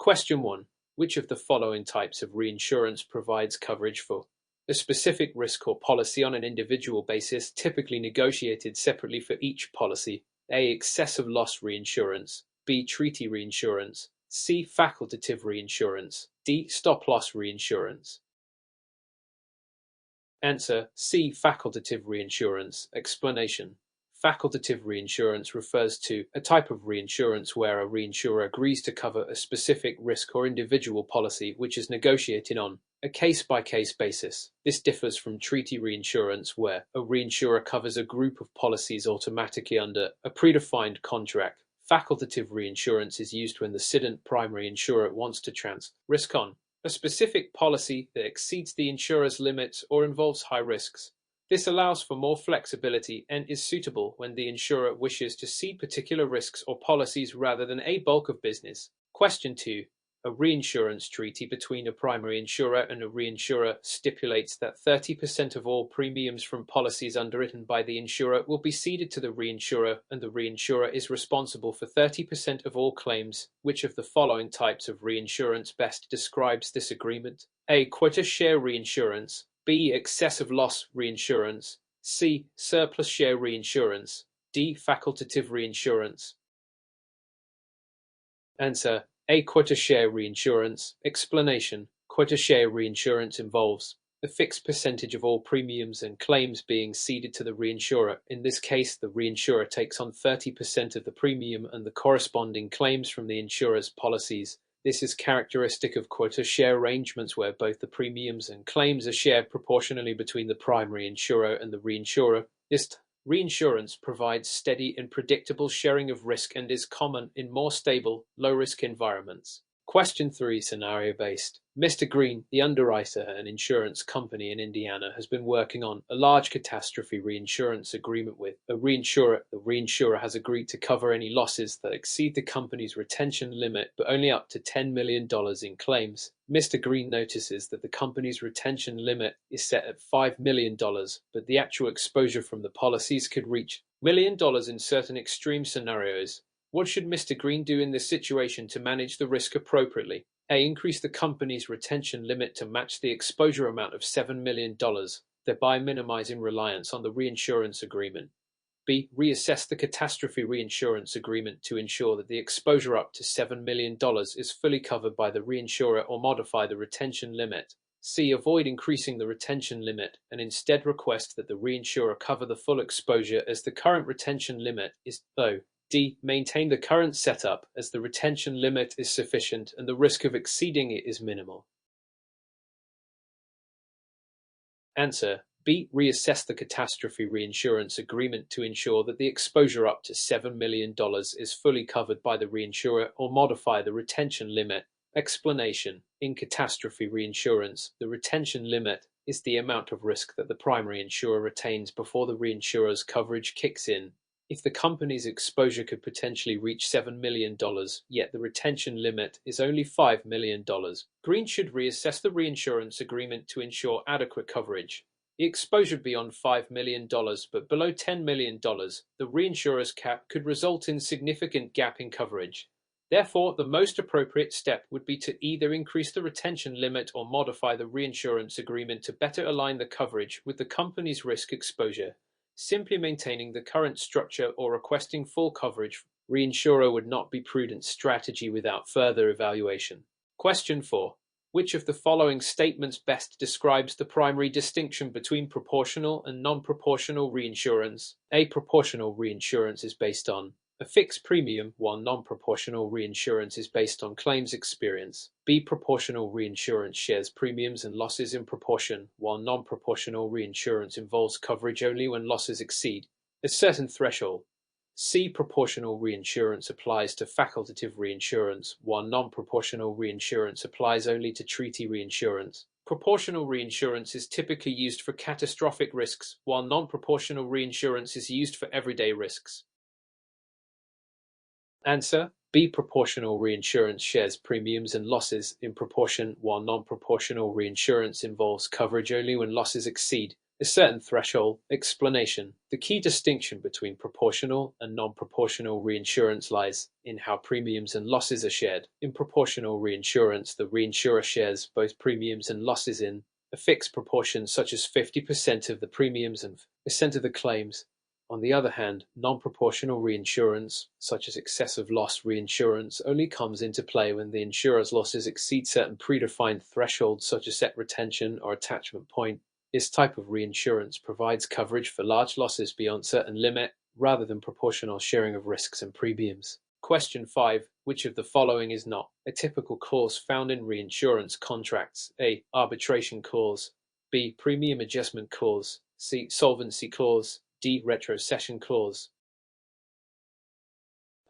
Question 1. Which of the following types of reinsurance provides coverage for a specific risk or policy on an individual basis, typically negotiated separately for each policy? A. Excessive loss reinsurance. B. Treaty reinsurance. C. Facultative reinsurance. D. Stop-loss reinsurance. Answer: C. Facultative reinsurance. Explanation: facultative reinsurance refers to a type of reinsurance where a reinsurer agrees to cover a specific risk or individual policy which is negotiated on a case-by-case basis. This differs from treaty reinsurance, where a reinsurer covers a group of policies automatically under a predefined contract. Facultative reinsurance is used when the cedent primary insurer wants to transfer risk on a specific policy that exceeds the insurer's limits or involves high risks. This allows for more flexibility and is suitable when the insurer wishes to cede particular risks or policies rather than a bulk of business. Question 2. A reinsurance treaty between a primary insurer and a reinsurer stipulates that 30% of all premiums from policies underwritten by the insurer will be ceded to the reinsurer, and the reinsurer is responsible for 30% of all claims. Which of the following types of reinsurance best describes this agreement? A. Quota share reinsurance. B. Excessive loss reinsurance. C. Surplus share reinsurance. D. Facultative reinsurance. Answer: A. Quota share reinsurance. Explanation: quota share reinsurance involves a fixed percentage of all premiums and claims being ceded to the reinsurer. In this case, the reinsurer takes on 30% of the premium and the corresponding claims from the insurer's policies. This is characteristic of quota share arrangements where both the premiums and claims are shared proportionally between the primary insurer and the reinsurer. This reinsurance provides steady and predictable sharing of risk and is common in more stable, low-risk environments. Question 3, scenario-based. Mr. Green, the underwriter at an insurance company in Indiana, has been working on a large catastrophe reinsurance agreement with a reinsurer. The reinsurer has agreed to cover any losses that exceed the company's retention limit, but only up to $10 million in claims. Mr. Green notices that the company's retention limit is set at $5 million, but the actual exposure from the policies could reach $1 million in certain extreme scenarios. What should Mr. Green do in this situation to manage the risk appropriately? A. Increase the company's retention limit to match the exposure amount of $7 million, thereby minimizing reliance on the reinsurance agreement. B. Reassess the catastrophe reinsurance agreement to ensure that the exposure up to $7 million is fully covered by the reinsurer or modify the retention limit. C. Avoid increasing the retention limit and instead request that the reinsurer cover the full exposure as the current retention limit is low. D. Maintain the current setup as the retention limit is sufficient and the risk of exceeding it is minimal. Answer: B. Reassess the catastrophe reinsurance agreement to ensure that the exposure up to $7 million is fully covered by the reinsurer or modify the retention limit. Explanation: in catastrophe reinsurance, the retention limit is the amount of risk that the primary insurer retains before the reinsurer's coverage kicks in. If the company's exposure could potentially reach $7 million, yet the retention limit is only $5 million, Green should reassess the reinsurance agreement to ensure adequate coverage. The exposure beyond $5 million but below $10 million, the reinsurer's cap could result in significant gap in coverage. Therefore, the most appropriate step would be to either increase the retention limit or modify the reinsurance agreement to better align the coverage with the company's risk exposure. Simply maintaining the current structure or requesting full coverage reinsurer would not be prudent strategy without further evaluation. Question 4. Which of the following statements best describes the primary distinction between proportional and non-proportional reinsurance? A. Proportional reinsurance is based on a fixed premium, while non-proportional reinsurance is based on claims experience. B. Proportional reinsurance shares premiums and losses in proportion, while non-proportional reinsurance involves coverage only when losses exceed a certain threshold. C. Proportional reinsurance applies to facultative reinsurance, while non-proportional reinsurance applies only to treaty reinsurance. Proportional reinsurance is typically used for catastrophic risks, while non-proportional reinsurance is used for everyday risks. Answer: B. Proportional reinsurance shares premiums and losses in proportion, while non-proportional reinsurance involves coverage only when losses exceed a certain threshold. Explanation. The key distinction between proportional and non-proportional reinsurance lies in how premiums and losses are shared. In proportional reinsurance, the reinsurer shares both premiums and losses in a fixed proportion, such as 50% of the premiums and percent of the claims. On the other hand, non-proportional reinsurance, such as excessive loss reinsurance, only comes into play when the insurer's losses exceed certain predefined thresholds, such as set retention or attachment point. This type of reinsurance provides coverage for large losses beyond certain limit, rather than proportional sharing of risks and premiums. Question 5. Which of the following is not a typical clause found in reinsurance contracts? A. Arbitration clause. B. Premium adjustment clause. C. Solvency clause. D. Retrocession clause.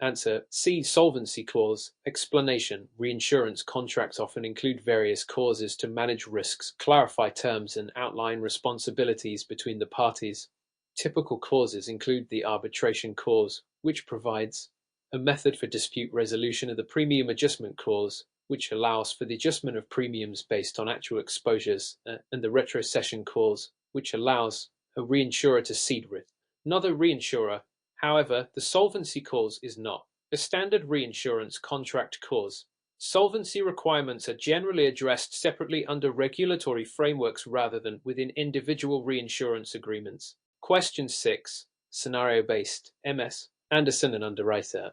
Answer. C. Solvency clause. Explanation. Reinsurance contracts often include various clauses to manage risks, clarify terms, and outline responsibilities between the parties. Typical clauses include the arbitration clause, which provides a method for dispute resolution, of the premium adjustment clause, which allows for the adjustment of premiums based on actual exposures, and the retrocession clause, which allows a reinsurer to cede risk. Another reinsurer. However, the solvency clause is not a standard reinsurance contract clause. Solvency requirements are generally addressed separately under regulatory frameworks rather than within individual reinsurance agreements. Question 6. Scenario-based. MS. Anderson and Underwriter.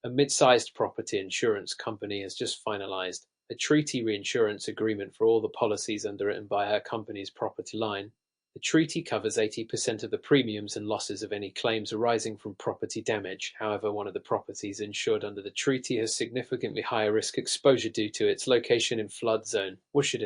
A mid-sized property insurance company has just finalized a treaty reinsurance agreement for all the policies underwritten by her company's property line. The treaty covers 80% of the premiums and losses of any claims arising from property damage. However, one of the properties insured under the treaty has significantly higher risk exposure due to its location in flood zone. What should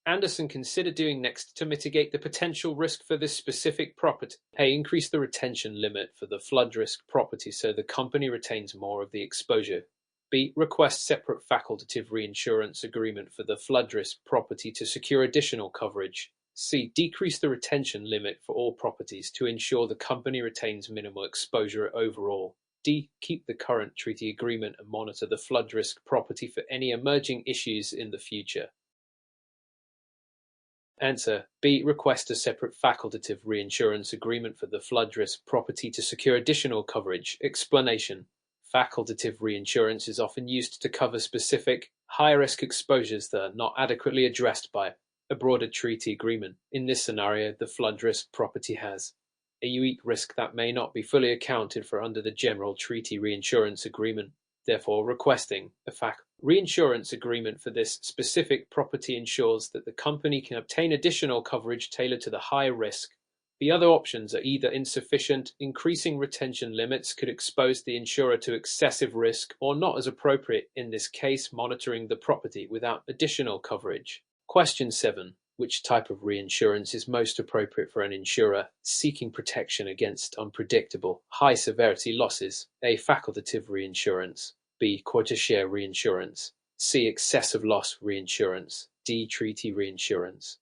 Anderson consider doing next to mitigate the potential risk for this specific property? A. Increase the retention limit for the flood risk property so the company retains more of the exposure. B. Request separate facultative reinsurance agreement for the flood risk property to secure additional coverage. C. Decrease the retention limit for all properties to ensure the company retains minimal exposure overall. D. Keep the current treaty agreement and monitor the flood risk property for any emerging issues in the future. Answer. B. Request a separate facultative reinsurance agreement for the flood risk property to secure additional coverage. Explanation. Facultative reinsurance is often used to cover specific, high-risk exposures that are not adequately addressed by a broader treaty agreement. In this scenario, the flood risk property has a unique risk that may not be fully accounted for under the general treaty reinsurance agreement. Therefore, requesting a reinsurance agreement for this specific property ensures that the company can obtain additional coverage tailored to the higher risk. The other options are either insufficient, increasing retention limits could expose the insurer to excessive risk, or not as appropriate, in this case monitoring the property without additional coverage. Question 7. Which type of reinsurance is most appropriate for an insurer seeking protection against unpredictable, high-severity losses? A. Facultative reinsurance. B. Quota share reinsurance. C. Excessive loss reinsurance. D. Treaty reinsurance.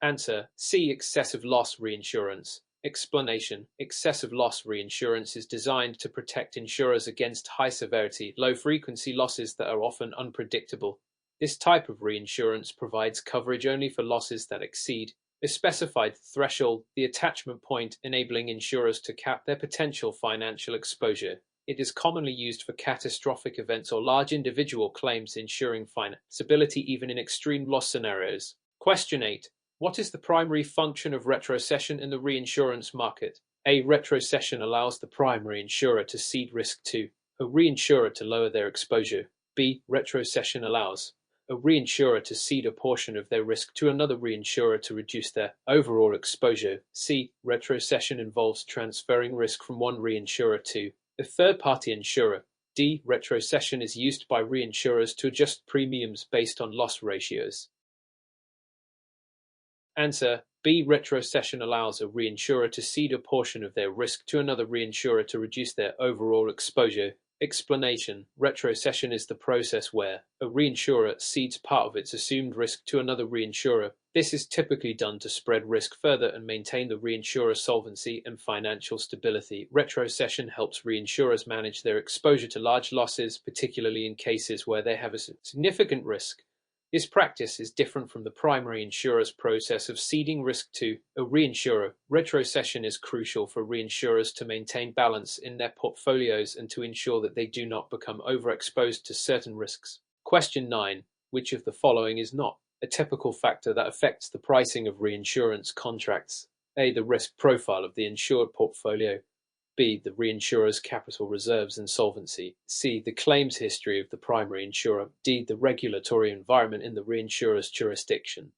Answer. C. Excessive loss reinsurance. Explanation. Excessive loss reinsurance is designed to protect insurers against high-severity, low-frequency losses that are often unpredictable. This type of reinsurance provides coverage only for losses that exceed a specified threshold, the attachment point, enabling insurers to cap their potential financial exposure. It is commonly used for catastrophic events or large individual claims, ensuring financeability even in extreme loss scenarios. Question 8. What is the primary function of retrocession in the reinsurance market? A. Retrocession allows the primary insurer to cede risk to a reinsurer to lower their exposure. B. Retrocession allows a reinsurer to cede a portion of their risk to another reinsurer to reduce their overall exposure. C. Retrocession involves transferring risk from one reinsurer to a third-party insurer. D. Retrocession is used by reinsurers to adjust premiums based on loss ratios. Answer. B. Retrocession allows a reinsurer to cede a portion of their risk to another reinsurer to reduce their overall exposure. Explanation. Retrocession is the process where a reinsurer cedes part of its assumed risk to another reinsurer. This is typically done to spread risk further and maintain the reinsurer's solvency and financial stability. Retrocession helps reinsurers manage their exposure to large losses, particularly in cases where they have a significant risk This practice is different from the primary insurer's process of ceding risk to a reinsurer. Retrocession is crucial for reinsurers to maintain balance in their portfolios and to ensure that they do not become overexposed to certain risks. Question 9. Which of the following is not a typical factor that affects the pricing of reinsurance contracts? A. The risk profile of the insured portfolio. B. The reinsurer's capital reserves and solvency. C. The claims history of the primary insurer. D. The regulatory environment in the reinsurer's jurisdiction.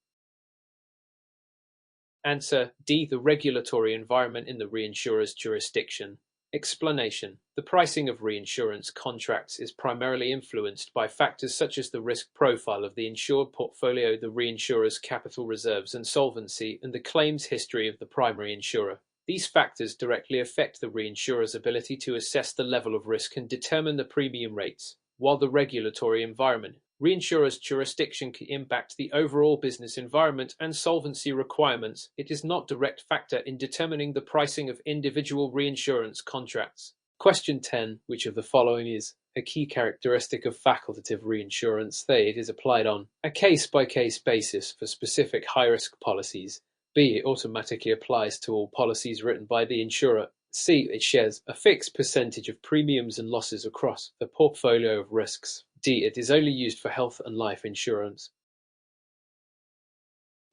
Answer: D. The regulatory environment in the reinsurer's jurisdiction. Explanation: the pricing of reinsurance contracts is primarily influenced by factors such as the risk profile of the insured portfolio, the reinsurer's capital reserves and solvency, and the claims history of the primary insurer. These factors directly affect the reinsurer's ability to assess the level of risk and determine the premium rates, while the regulatory environment, reinsurer's jurisdiction, can impact the overall business environment and solvency requirements. It is not a direct factor in determining the pricing of individual reinsurance contracts. Question 10. Which of the following is a key characteristic of facultative reinsurance? A. It is applied on a case-by-case basis for specific high-risk policies. B. It automatically applies to all policies written by the insurer. C. It shares a fixed percentage of premiums and losses across the portfolio of risks. D. It is only used for health and life insurance.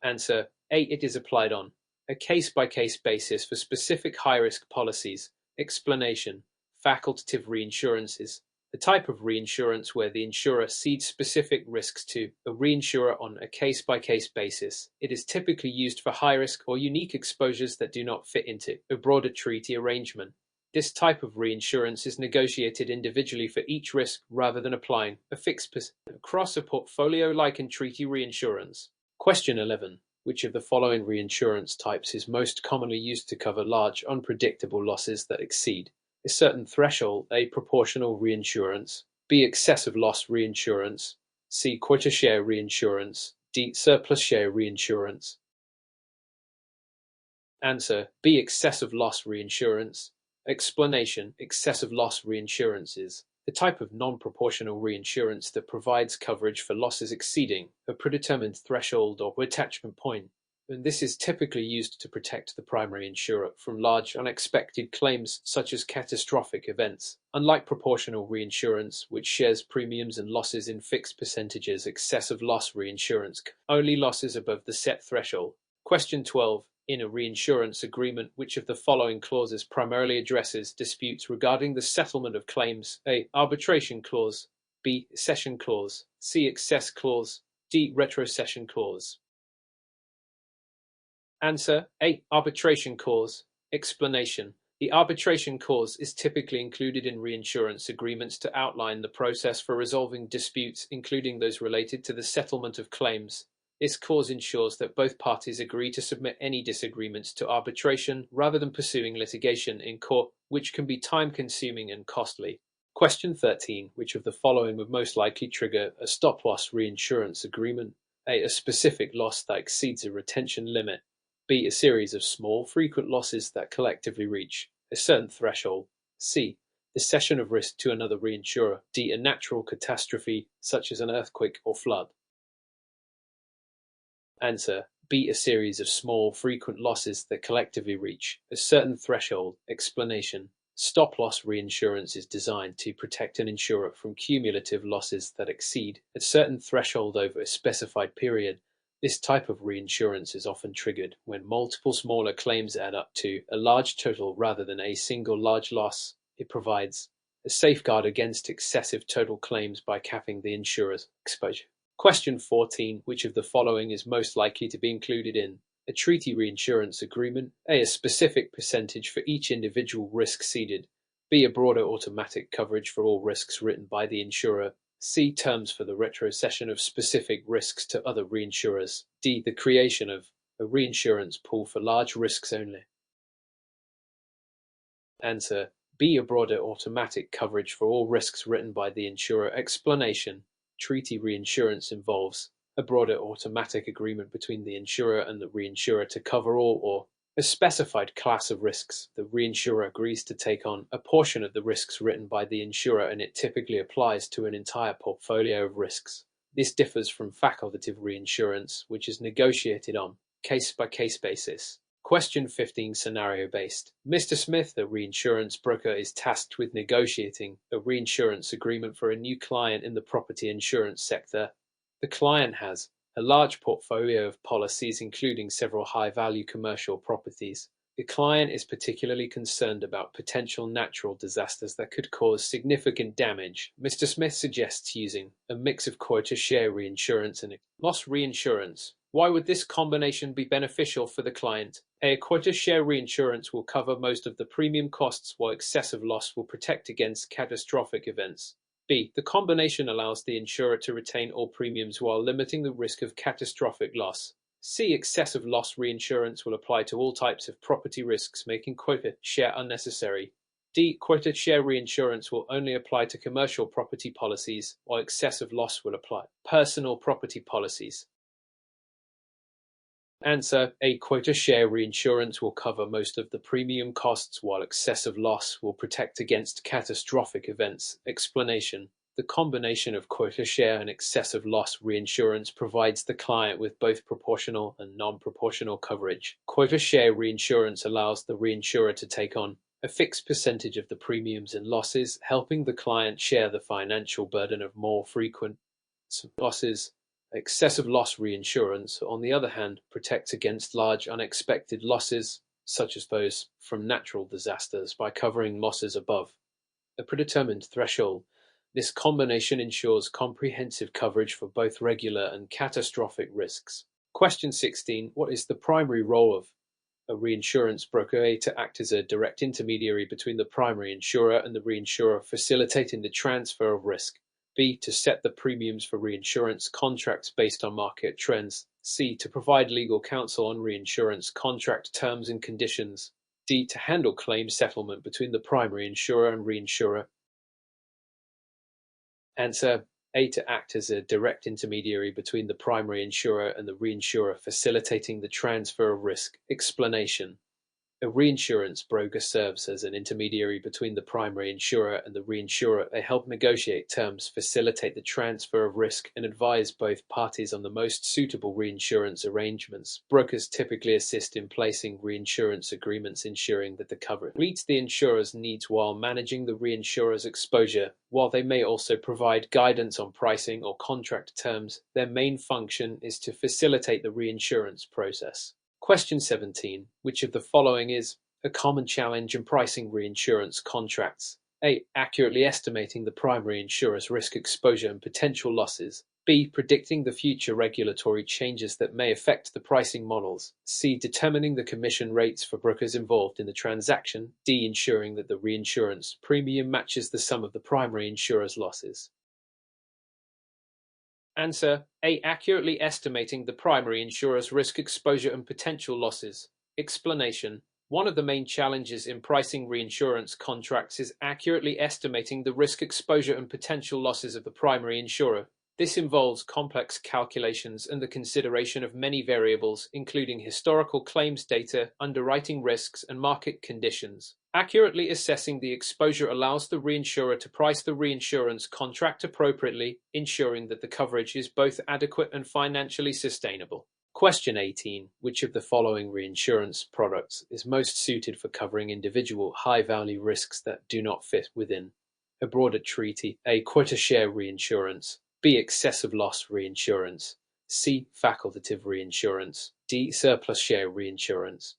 Answer: A. It is applied on a case-by-case basis for specific high-risk policies. Explanation: facultative reinsurance is the type of reinsurance where the insurer cedes specific risks to a reinsurer on a case-by-case basis. It is typically used for high-risk or unique exposures that do not fit into a broader treaty arrangement. This type of reinsurance is negotiated individually for each risk rather than applying a fixed percentage across a portfolio like in treaty reinsurance. Question 11. Which of the following reinsurance types is most commonly used to cover large, unpredictable losses that exceed a certain threshold? A. Proportional reinsurance. B. Excessive loss reinsurance. C. Quota share reinsurance. D. Surplus share reinsurance. Answer: B. Excessive loss reinsurance. Explanation: excessive loss reinsurance is the type of non-proportional reinsurance that provides coverage for losses exceeding a predetermined threshold or attachment point, and this is typically used to protect the primary insurer from large unexpected claims such as catastrophic events. Unlike proportional reinsurance, which shares premiums and losses in fixed percentages, excessive loss reinsurance only losses above the set threshold. Question 12. In a reinsurance agreement, which of the following clauses primarily addresses disputes regarding the settlement of claims? A. Arbitration clause. B. Cession clause. C. Excess clause. D. Retrocession clause. Answer: A. Arbitration clause. Explanation: the arbitration clause is typically included in reinsurance agreements to outline the process for resolving disputes, including those related to the settlement of claims. This clause ensures that both parties agree to submit any disagreements to arbitration rather than pursuing litigation in court, which can be time-consuming and costly. Question 13. Which of the following would most likely trigger a stop-loss reinsurance agreement? A. A specific loss that exceeds a retention limit. B. A series of small, frequent losses that collectively reach a certain threshold. C. The cession of risk to another reinsurer. D. A natural catastrophe, such as an earthquake or flood. Answer: B. A series of small, frequent losses that collectively reach a certain threshold. Explanation: stop-loss reinsurance is designed to protect an insurer from cumulative losses that exceed a certain threshold over a specified period. This type of reinsurance is often triggered when multiple smaller claims add up to a large total rather than a single large loss. It provides a safeguard against excessive total claims by capping the insurer's exposure. Question 14. Which of the following is most likely to be included in a treaty reinsurance agreement? A. A specific percentage for each individual risk ceded. B. A broader automatic coverage for all risks written by the insurer. C. Terms for the retrocession of specific risks to other reinsurers. D. The creation of a reinsurance pool for large risks only. Answer: B. A broader automatic coverage for all risks written by the insurer. Explanation: treaty reinsurance involves a broader automatic agreement between the insurer and the reinsurer to cover all or a specified class of risks. The reinsurer agrees to take on a portion of the risks written by the insurer, and it typically applies to an entire portfolio of risks. This differs from facultative reinsurance, which is negotiated on case-by-case basis. Question 15, scenario-based. Mr. Smith, a reinsurance broker, is tasked with negotiating a reinsurance agreement for a new client in the property insurance sector. The client has a large portfolio of policies, including several high-value commercial properties. The client is particularly concerned about potential natural disasters that could cause significant damage. Mr. Smith suggests using a mix of quota share reinsurance and loss reinsurance. Why would this combination be beneficial for the client? A quota share reinsurance will cover most of the premium costs, while excessive loss will protect against catastrophic events. B. The combination allows the insurer to retain all premiums while limiting the risk of catastrophic loss. C. Excessive loss reinsurance will apply to all types of property risks, making quota share unnecessary. D. Quota share reinsurance will only apply to commercial property policies, while excessive loss will apply to personal property policies. Answer: A. Quota share reinsurance will cover most of the premium costs, while excessive loss will protect against catastrophic events. Explanation: the combination of quota share and excessive loss reinsurance provides the client with both proportional and non-proportional coverage. Quota share reinsurance allows the reinsurer to take on a fixed percentage of the premiums and losses, helping the client share the financial burden of more frequent losses. Excessive loss reinsurance, on the other hand, protects against large unexpected losses, such as those from natural disasters, by covering losses above a predetermined threshold. This combination ensures comprehensive coverage for both regular and catastrophic risks. Question 16. What is the primary role of a reinsurance broker? A. To act as a direct intermediary between the primary insurer and the reinsurer, facilitating the transfer of risk. B. To set the premiums for reinsurance contracts based on market trends. C. To provide legal counsel on reinsurance contract terms and conditions. D. To handle claim settlement between the primary insurer and reinsurer. Answer: A. To act as a direct intermediary between the primary insurer and the reinsurer, facilitating the transfer of risk. Explanation: a reinsurance broker serves as an intermediary between the primary insurer and the reinsurer. They help negotiate terms, facilitate the transfer of risk, and advise both parties on the most suitable reinsurance arrangements. Brokers typically assist in placing reinsurance agreements, ensuring that the coverage meets the insurer's needs while managing the reinsurer's exposure. While they may also provide guidance on pricing or contract terms, their main function is to facilitate the reinsurance process. Question 17. Which of the following is a common challenge in pricing reinsurance contracts? A. Accurately estimating the primary insurer's risk exposure and potential losses. B. Predicting the future regulatory changes that may affect the pricing models. C. Determining the commission rates for brokers involved in the transaction. D. Ensuring that the reinsurance premium matches the sum of the primary insurer's losses. Answer: A. Accurately estimating the primary insurer's risk exposure and potential losses. Explanation: one of the main challenges in pricing reinsurance contracts is accurately estimating the risk exposure and potential losses of the primary insurer. This involves complex calculations and the consideration of many variables, including historical claims data, underwriting risks, and market conditions. Accurately assessing the exposure allows the reinsurer to price the reinsurance contract appropriately, ensuring that the coverage is both adequate and financially sustainable. Question 18. Which of the following reinsurance products is most suited for covering individual high-value risks that do not fit within a broader treaty? A. Quota share reinsurance. B. Excessive loss reinsurance. C. Facultative reinsurance. D. Surplus share reinsurance.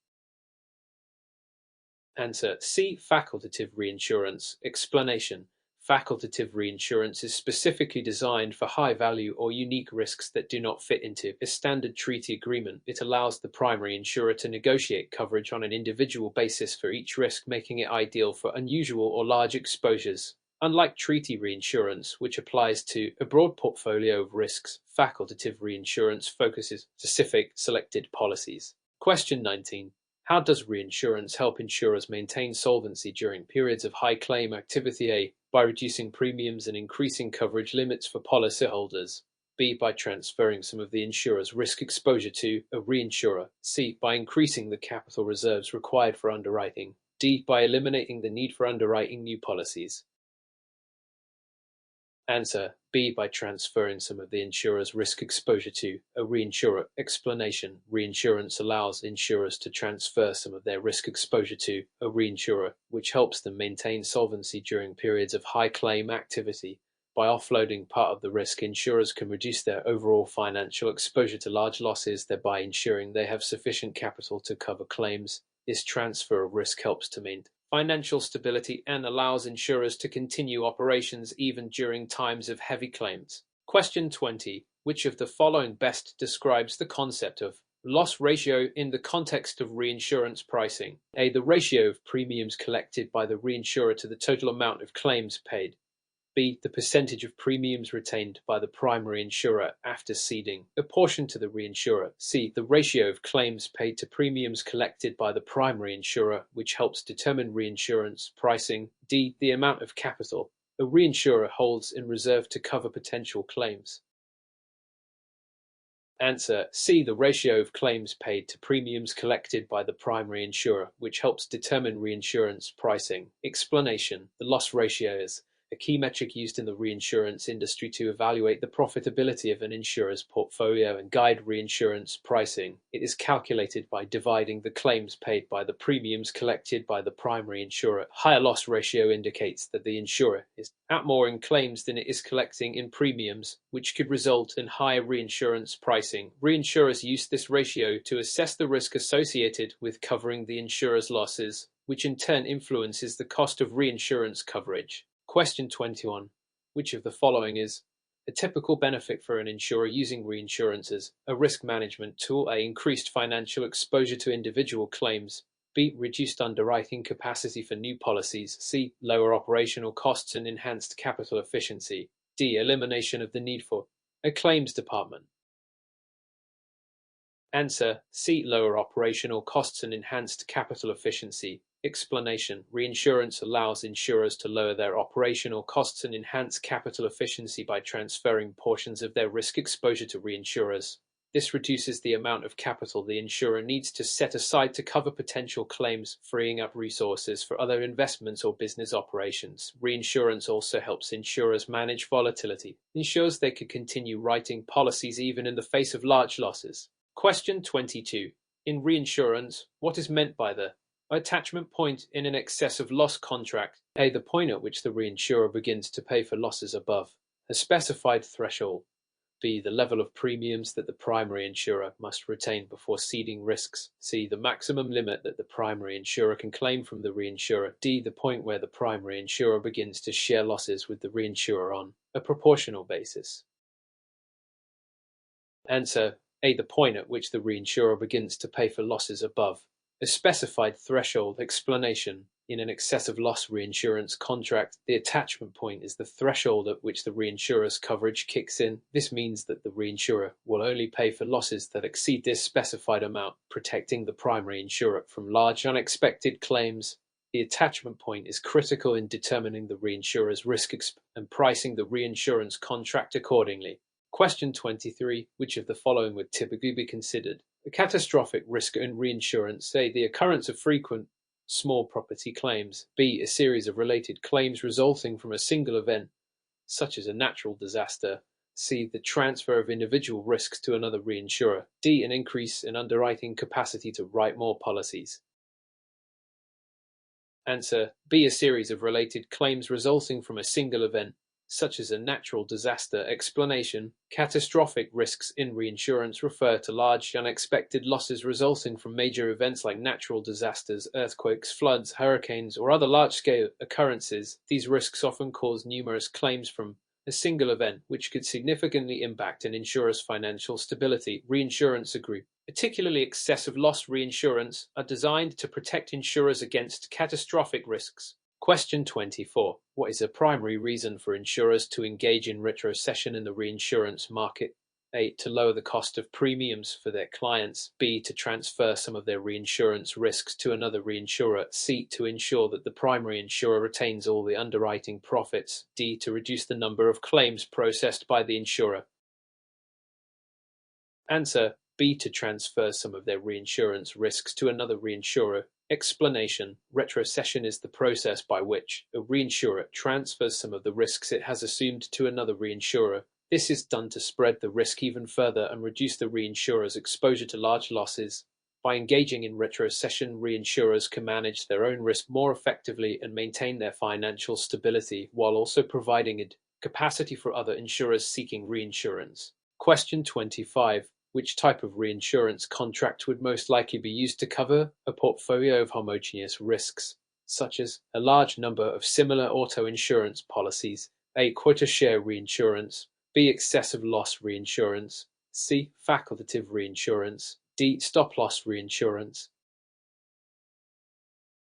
Answer: C. Facultative reinsurance. Explanation: facultative reinsurance is specifically designed for high-value or unique risks that do not fit into a standard treaty agreement. It allows the primary insurer to negotiate coverage on an individual basis for each risk, making it ideal for unusual or large exposures. Unlike treaty reinsurance, which applies to a broad portfolio of risks, facultative reinsurance focuses on specific, selected policies. Question 19. How does reinsurance help insurers maintain solvency during periods of high claim activity? A. By reducing premiums and increasing coverage limits for policyholders. B. By transferring some of the insurer's risk exposure to a reinsurer. C. By increasing the capital reserves required for underwriting. D. By eliminating the need for underwriting new policies. Answer: B. By transferring some of the insurer's risk exposure to a reinsurer. Explanation: Reinsurance allows insurers to transfer some of their risk exposure to a reinsurer, which helps them maintain solvency during periods of high claim activity. By offloading part of the risk, insurers can reduce their overall financial exposure to large losses, thereby ensuring they have sufficient capital to cover claims. This transfer of risk helps to maintain financial stability and allows insurers to continue operations even during times of heavy claims. Question 20. Which of the following best describes the concept of loss ratio in the context of reinsurance pricing? A. The ratio of premiums collected by the reinsurer to the total amount of claims paid. B. The percentage of premiums retained by the primary insurer after ceding a portion to the reinsurer. C. The ratio of claims paid to premiums collected by the primary insurer, which helps determine reinsurance pricing. D. The amount of capital a reinsurer holds in reserve to cover potential claims. Answer: C. The ratio of claims paid to premiums collected by the primary insurer, which helps determine reinsurance pricing. Explanation: The loss ratio is a key metric used in the reinsurance industry to evaluate the profitability of an insurer's portfolio and guide reinsurance pricing. It is calculated by dividing the claims paid by the premiums collected by the primary insurer. Higher loss ratio indicates that the insurer is out more in claims than it is collecting in premiums, which could result in higher reinsurance pricing. Reinsurers use this ratio to assess the risk associated with covering the insurer's losses, which in turn influences the cost of reinsurance coverage. Question 21. Which of the following is a typical benefit for an insurer using reinsurance as a risk management tool? A. Increased financial exposure to individual claims. B. Reduced underwriting capacity for new policies. C. Lower operational costs and enhanced capital efficiency. D. Elimination of the need for a claims department. Answer: C. Lower operational costs and enhanced capital efficiency. Explanation: Reinsurance allows insurers to lower their operational costs and enhance capital efficiency by transferring portions of their risk exposure to reinsurers. This reduces the amount of capital the insurer needs to set aside to cover potential claims, freeing up resources for other investments or business operations. Reinsurance also helps insurers manage volatility, ensures they can continue writing policies even in the face of large losses. Question 22. In reinsurance, what is meant by the attachment point in an excess of loss contract? A. The point at which the reinsurer begins to pay for losses above a specified threshold. B. The level of premiums that the primary insurer must retain before ceding risks. C. The maximum limit that the primary insurer can claim from the reinsurer. D. The point where the primary insurer begins to share losses with the reinsurer on a proportional basis. Answer: A. The point at which the reinsurer begins to pay for losses above a specified threshold. Explanation: In an excess of loss reinsurance contract, the attachment point is the threshold at which the reinsurer's coverage kicks in. This means that the reinsurer will only pay for losses that exceed this specified amount, protecting the primary insurer from large unexpected claims. The attachment point is critical in determining the reinsurer's risk and pricing the reinsurance contract accordingly. Question 23. Which of the following would typically be considered a catastrophic risk in reinsurance? A. The occurrence of frequent small property claims. B. A series of related claims resulting from a single event, such as a natural disaster. C. The transfer of individual risks to another reinsurer. D. An increase in underwriting capacity to write more policies. Answer: B. A series of related claims resulting from a single event, such as a natural disaster. Explanation: Catastrophic risks in reinsurance refer to large, unexpected losses resulting from major events like natural disasters, earthquakes, floods, hurricanes, or other large-scale occurrences. These risks often cause numerous claims from a single event, which could significantly impact an insurer's financial stability. Reinsurance agreements, particularly excessive loss reinsurance, are designed to protect insurers against catastrophic risks. Question 24. What is a primary reason for insurers to engage in retrocession in the reinsurance market? A. To lower the cost of premiums for their clients. B. To transfer some of their reinsurance risks to another reinsurer. C. To ensure that the primary insurer retains all the underwriting profits. D. To reduce the number of claims processed by the insurer. Answer: B. To transfer some of their reinsurance risks to another reinsurer. Explanation: retrocession is the process by which a reinsurer transfers some of the risks it has assumed to another reinsurer. This is done to spread the risk even further and reduce the reinsurer's exposure to large losses. By engaging in retrocession, reinsurers can manage their own risk more effectively and maintain their financial stability while also providing a capacity for other insurers seeking reinsurance. Question 25. Which type of reinsurance contract would most likely be used to cover a portfolio of homogeneous risks, such as a large number of similar auto insurance policies? A. Quota share reinsurance. B. Excessive loss reinsurance. C. Facultative reinsurance. D. Stop loss reinsurance.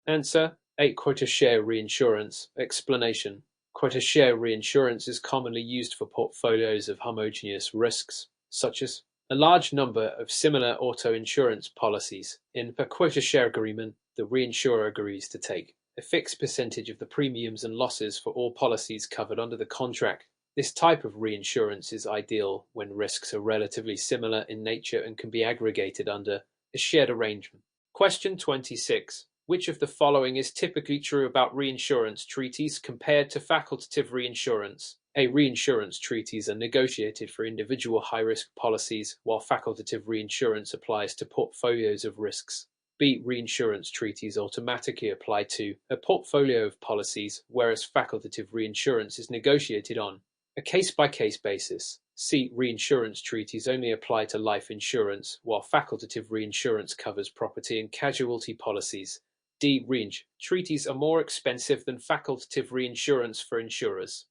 Answer: A. Quota share reinsurance. Explanation: quota share reinsurance is commonly used for portfolios of homogeneous risks, such as a large number of similar auto insurance policies. In a quota share agreement, the reinsurer agrees to take a fixed percentage of the premiums and losses for all policies covered under the contract. This type of reinsurance is ideal when risks are relatively similar in nature and can be aggregated under a shared arrangement. Question 26. Which of the following is typically true about reinsurance treaties compared to facultative reinsurance? A. Reinsurance treaties are negotiated for individual high-risk policies, while facultative reinsurance applies to portfolios of risks. B. Reinsurance treaties automatically apply to a portfolio of policies, whereas facultative reinsurance is negotiated on a case-by-case basis. C. Reinsurance treaties only apply to life insurance, while facultative reinsurance covers property and casualty policies. D. Reinsurance treaties are more expensive than facultative reinsurance for insurers.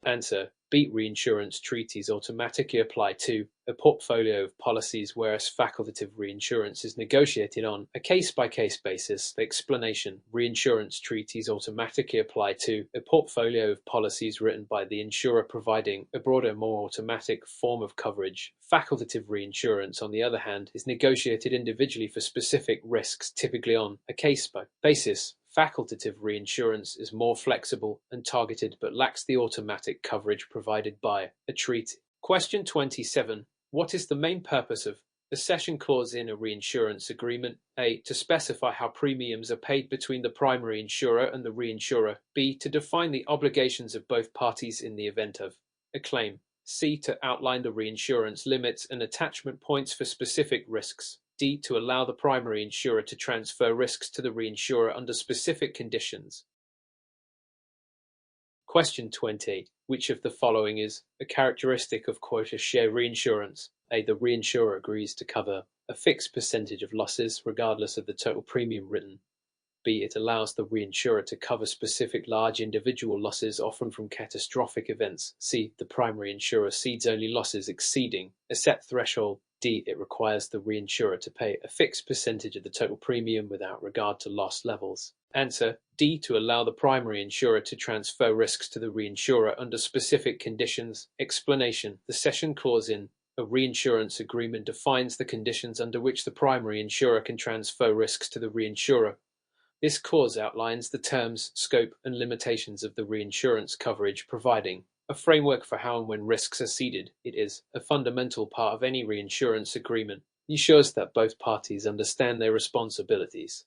Answer: B. Reinsurance treaties automatically apply to a portfolio of policies, whereas facultative reinsurance is negotiated on a case-by-case basis. Explanation: reinsurance treaties automatically apply to a portfolio of policies written by the insurer, providing a broader, more automatic form of coverage. Facultative reinsurance, on the other hand, is negotiated individually for specific risks, typically on a case-by-case basis. Facultative reinsurance is more flexible and targeted but lacks the automatic coverage provided by a treaty. Question 27. What is the main purpose of the cession clause in a reinsurance agreement? A. To specify how premiums are paid between the primary insurer and the reinsurer. B. To define the obligations of both parties in the event of a claim. C. To outline the reinsurance limits and attachment points for specific risks. D. To allow the primary insurer to transfer risks to the reinsurer under specific conditions. Question 20. Which of the following is a characteristic of quota share reinsurance? A. The reinsurer agrees to cover a fixed percentage of losses regardless of the total premium written. B. It allows the reinsurer to cover specific large individual losses, often from catastrophic events. C. The primary insurer cedes only losses exceeding a set threshold. D. It requires the reinsurer to pay a fixed percentage of the total premium without regard to loss levels. Answer: D. To allow the primary insurer to transfer risks to the reinsurer under specific conditions. Explanation: the cession clause in a reinsurance agreement defines the conditions under which the primary insurer can transfer risks to the reinsurer. This clause outlines the terms, scope, and limitations of the reinsurance coverage, providing a framework for how and when risks are ceded. It is a fundamental part of any reinsurance agreement. It ensures that both parties understand their responsibilities.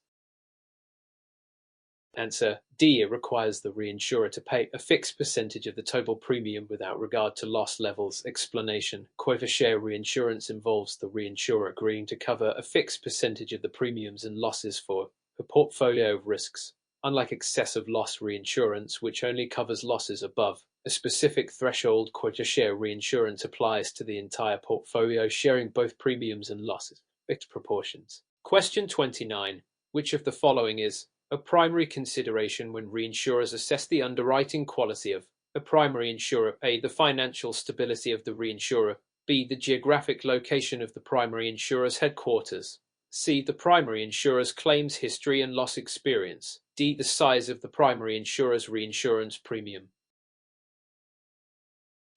Answer: D. It requires the reinsurer to pay a fixed percentage of the total premium without regard to loss levels. Explanation: quota share reinsurance involves the reinsurer agreeing to cover a fixed percentage of the premiums and losses for a portfolio of risks. Unlike excessive loss reinsurance, which only covers losses above a specific threshold, quota share reinsurance applies to the entire portfolio, sharing both premiums and losses in fixed proportions. Question 29. Which of the following is a primary consideration when reinsurers assess the underwriting quality of a primary insurer? A. The financial stability of the reinsurer. B. The geographic location of the primary insurer's headquarters. C. The primary insurer's claims history and loss experience. D. The size of the primary insurer's reinsurance premium.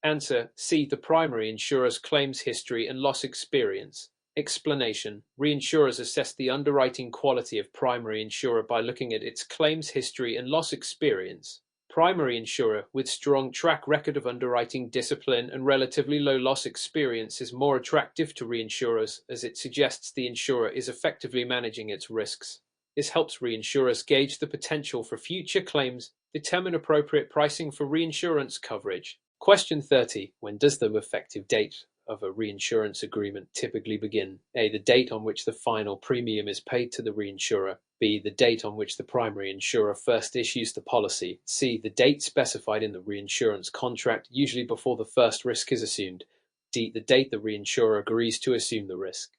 Answer: C. The primary insurer's claims history and loss experience. Explanation: reinsurers assess the underwriting quality of primary insurer by looking at its claims history and loss experience. Primary insurer with strong track record of underwriting discipline and relatively low loss experience is more attractive to reinsurers, as it suggests the insurer is effectively managing its risks. This helps reinsurers gauge the potential for future claims, determine appropriate pricing for reinsurance coverage. Question 30. When does the effective date of a reinsurance agreement typically begin? A. The date on which the final premium is paid to the reinsurer. B. The date on which the primary insurer first issues the policy. C. The date specified in the reinsurance contract, usually before the first risk is assumed. D. The date the reinsurer agrees to assume the risk.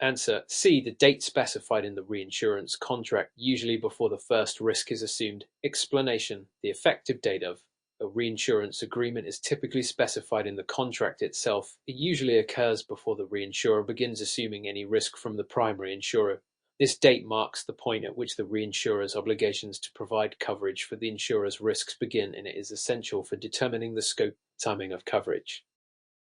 Answer: C. The date specified in the reinsurance contract, usually before the first risk is assumed. Explanation: the effective date of a reinsurance agreement is typically specified in the contract itself. It usually occurs before the reinsurer begins assuming any risk from the primary insurer. This date marks the point at which the reinsurer's obligations to provide coverage for the insurer's risks begin, and it is essential for determining the scope and timing of coverage.